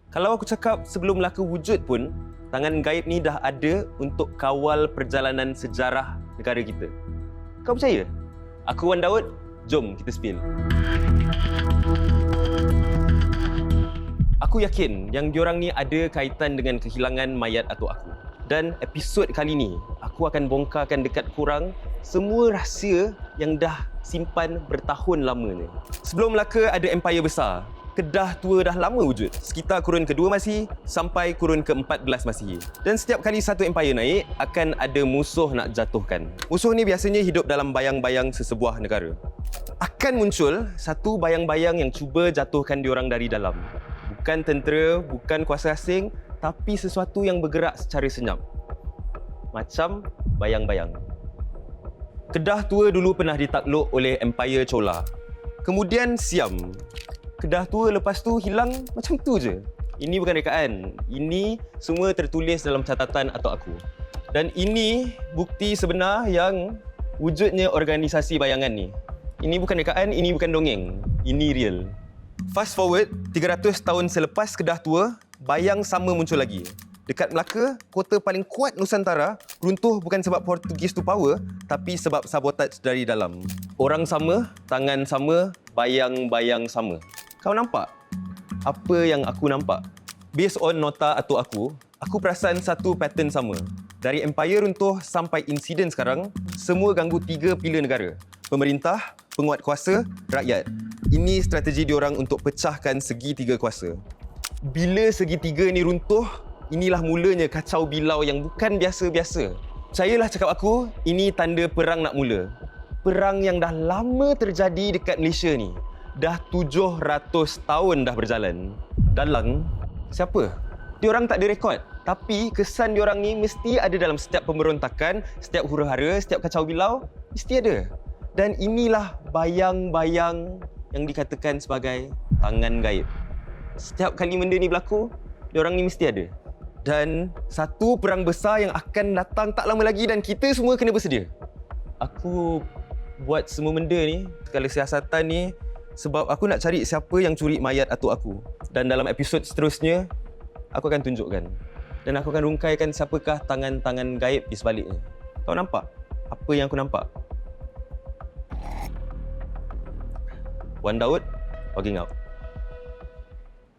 Kalau aku cakap sebelum Melaka wujud pun, tangan gaib ni dah ada untuk kawal perjalanan sejarah negara kita. Kau percaya? Aku Wan Daud, jom kita spill. Aku yakin yang diorang ni ada kaitan dengan kehilangan mayat atuk aku. Dan episod kali ni, aku akan bongkarkan dekat korang semua rahsia yang dah simpan bertahun lama ni. Sebelum Melaka ada empire besar, Kedah tua dah lama wujud. Sekitar kurun ke-2 Masihi sampai kurun ke-14 Masihi. Dan setiap kali satu empire naik, akan ada musuh nak jatuhkan. Musuh ni biasanya hidup dalam bayang-bayang sesebuah negara. Akan muncul satu bayang-bayang yang cuba jatuhkan diorang dari dalam. Bukan tentera, bukan kuasa asing, tapi sesuatu yang bergerak secara senyap. Macam bayang-bayang. Kedah tua dulu pernah ditakluk oleh Empire Chola. Kemudian Siam. Kedah tua lepas tu hilang macam tu je. Ini bukan rekaan. Ini semua tertulis dalam catatan atuk aku. Dan ini bukti sebenar yang wujudnya organisasi bayangan ni. Ini bukan rekaan, ini bukan dongeng. Ini real. Fast forward, 300 tahun selepas Kedah tua, bayang sama muncul lagi. Dekat Melaka, kota paling kuat Nusantara, runtuh bukan sebab Portugis tu power, tapi sebab sabotaj dari dalam. Orang sama, tangan sama, bayang-bayang sama. Kau nampak? Apa yang aku nampak? Based on nota atuk aku perasan satu pattern sama. Dari empire runtuh sampai insiden sekarang, semua ganggu 3 pilar negara. Pemerintah, penguat kuasa, rakyat. Ini strategi diorang untuk pecahkan segitiga kuasa. Bila segitiga ni runtuh, inilah mulanya kacau bilau yang bukan biasa-biasa. Percayalah cakap aku, ini tanda perang nak mula. Perang yang dah lama terjadi dekat Malaysia ni. Dah 700 tahun dah berjalan. Dalang, siapa? Diorang tak ada rekod. Tapi kesan diorang ni mesti ada dalam setiap pemberontakan, setiap huru-hara, setiap kacau bilau. Mesti ada. Dan inilah bayang-bayang yang dikatakan sebagai tangan gaib. Setiap kali benda ni berlaku, diorang ni mesti ada. Dan satu perang besar yang akan datang tak lama lagi dan kita semua kena bersedia. Aku buat semua benda ni, segala siasatan ni sebab aku nak cari siapa yang curi mayat atuk aku. Dan dalam episod seterusnya, aku akan tunjukkan. Dan aku akan rungkaikan siapakah tangan-tangan gaib di sebaliknya. Kau nampak? Apa yang aku nampak? Wan Daud, logging out.